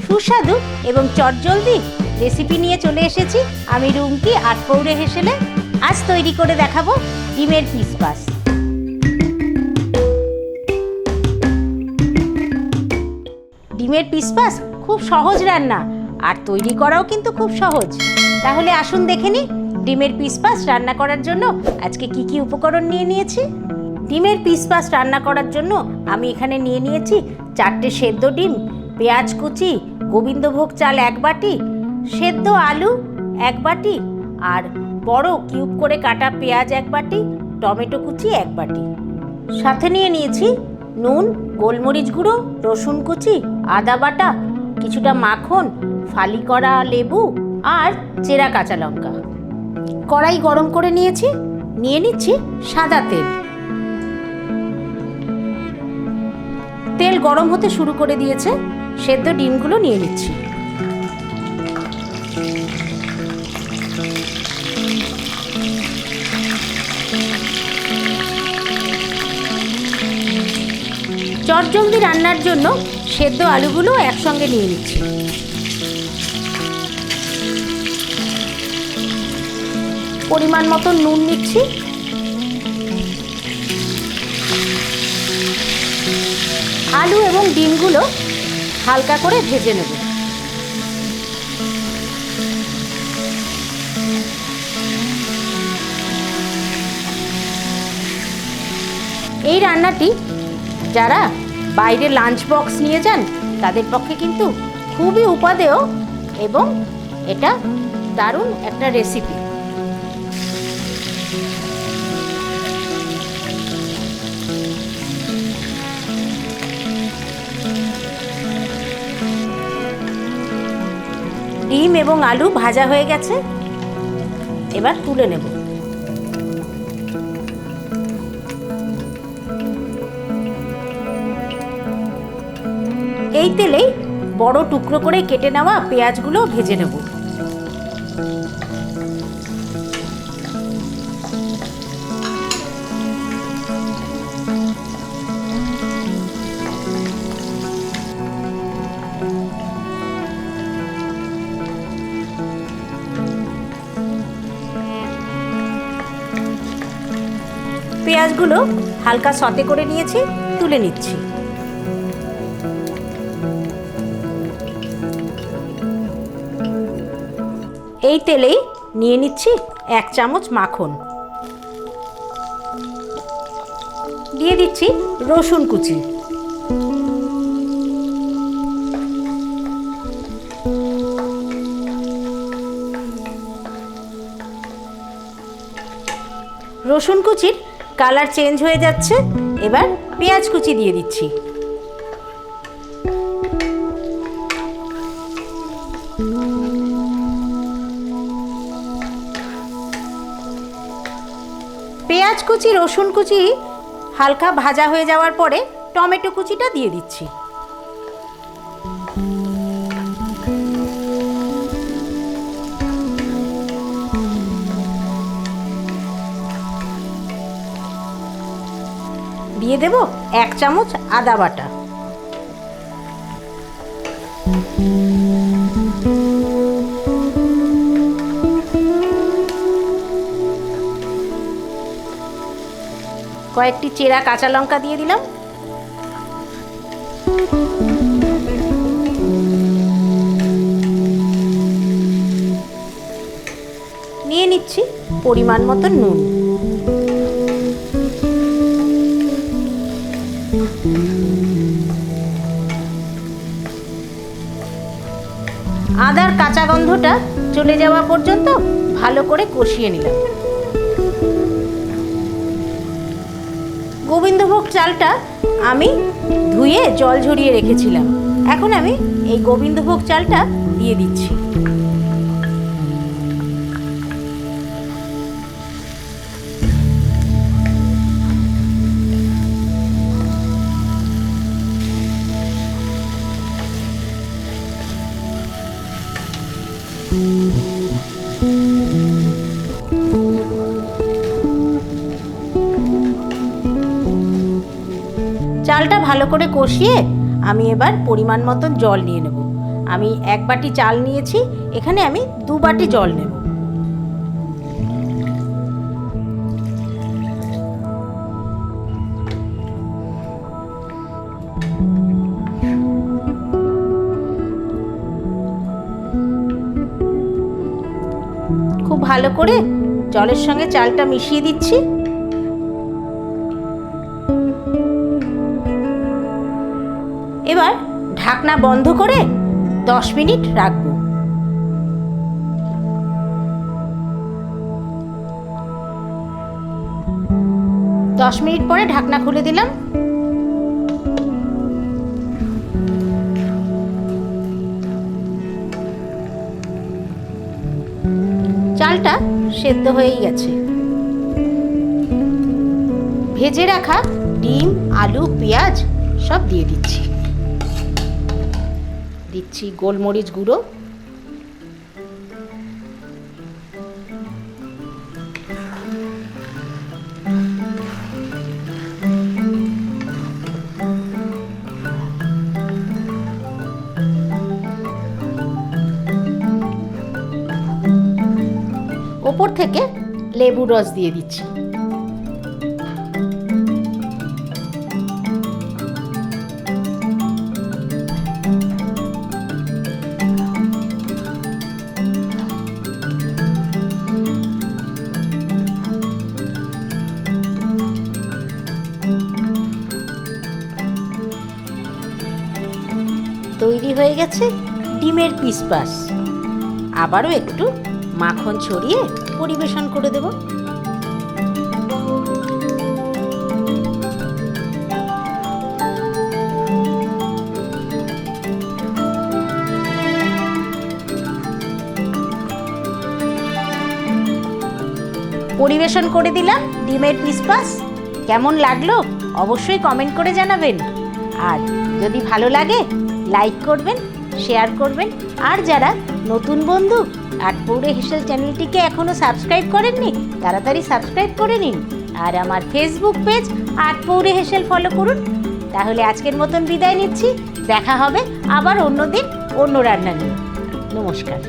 সুস্বাদু এবং চটজলদি রেসিপি নিয়ে চলে এসেছি আমি রুমকি আটপৌরে হেসেলে। আজ তৈরি করে দেখাবো ডিমের পিস পাস। ডিমের পিস পাস খুব সহজ রান্না আর তৈরি করাও কিন্তু খুব সহজ। তাহলে আসুন দেখে নিই ডিমের পিস পাস রান্না করার জন্য আজকে কি কি উপকরণ নিয়ে নিয়েছি। ডিমের পিস পাস রান্না করার জন্য আমি এখানে নিয়ে নিয়েছি 4টে সেদ্ধ ডিম, পেঁয়াজ কুচি, গোবিন্দভোগ চাল 1 বাটি, সেদ্ধ আলু 1 বাটি আর বড় কিউব করে কাটা পেঁয়াজ 1 বাটি, টমেটো কুচি 1 বাটি। সাথে নিয়ে নিয়েছি নুন, গোলমরিচ গুঁড়ো, রসুন কুচি, আদা বাটা, কিছুটা মাখন, ফালি করা লেবু আর চেরা কাঁচা লঙ্কা। কড়াই গরম করে নিয়েছি, নিয়ে নিচ্ছি সাদা তেল। তেল গরম হতে শুরু করে দিয়েছে, সেদ্ধ ডিমগুলো নিয়ে নিচ্ছি। চটজলদি রান্নার জন্য সেদ্ধ আলুগুলো একসঙ্গে নিয়ে নিচ্ছি। পরিমাণ মতো নুন নিচ্ছি। আলু এবং ডিমগুলো হালকা করে ভেজে নেব। এই রান্নাটি যারা বাইরে লাঞ্চ বক্স নিয়ে যান তাদের পক্ষে কিন্তু খুবই উপাদেয় এবং এটা দারুণ একটা রেসিপি। ডিম এবং আলু ভাজা হয়ে গেছে, এবার তুলে নেব। এই তেলেই বড় টুকরো করে কেটে নেওয়া পেঁয়াজগুলো ভেজে নেব। পেঁয়াজগুলো হালকা সতে করে নিয়েছি, তুলে নিচ্ছি। এই তেলেই নিয়ে নিচ্ছি 1 চামচ মাখন, দিয়ে দিচ্ছি রসুন কুচি, রসুন কুচির কালার চেঞ্জ হয়ে যাচ্ছে, এবার পেঁয়াজ কুচি দিয়ে দিচ্ছি। পেঁয়াজ কুচি রসুন কুচি হালকা ভাজা হয়ে যাওয়ার পরে টমেটো কুচিটা দিয়ে দিচ্ছি। দিয়ে দেব 1 চামচ আদা বাটা। কয়েকটি চেরা কাঁচা লঙ্কা দিয়ে দিলাম। নিয়ে নিচ্ছি পরিমাণ মতো নুন। আদার কাঁচা গন্ধটা চলে যাওয়া পর্যন্ত ভালো করে কষিয়ে নিলাম। গোবিন্দভোগ চালটা আমি ধুয়ে জল ঝরিয়ে রেখেছিলাম, এখন আমি এই গোবিন্দভোগ চালটা দিয়ে দিচ্ছি। চালটা ভালো করে কষিয়ে আমি এবার পরিমাণ মতন জল নিয়ে নেব। আমি 1 বাটি চাল নিয়েছি, এখানে আমি 2 বাটি জল নেব। খুব ভালো করে জলের সঙ্গে চালটা মিশিয়ে দিচ্ছি। এবার ঢাকনা বন্ধ করে 10 মিনিট রাখবো। 10 মিনিট পরে ঢাকনা খুলে দিলাম। চালটা সেদ্ধ হয়েই গেছে। ভেজে রাখা ডিম, আলু, পেঁয়াজ সব দিয়ে দিচ্ছি। দিচ্ছি গোলমরিচ গুঁড়ো, ওপর থেকে লেবুর রস দিয়ে দিচ্ছি। তৈরি হয়ে গেছে ডিমের পিস পাস। আবারও একটু মাখন ছড়িয়ে পরিবেশন করে দেব। পরিবেশন করে দিলাম ডিমের পিস পাস। কেমন লাগলো অবশ্যই কমেন্ট করে জানাবেন। আর যদি ভালো লাগে লাইক করবেন, শেয়ার করবেন। আর যারা নতুন বন্ধু আটপৌরে হেসেল চ্যানেলটিকে এখনও সাবস্ক্রাইব করেননি, তাড়াতাড়ি সাবস্ক্রাইব করে নিন। আর আমার ফেসবুক পেজ আটপৌরে হেসেল ফলো করুন। তাহলে আজকের মতন বিদায় নিচ্ছি। দেখা হবে আবার অন্য দিন অন্য রান্না নিয়ে। নমস্কার।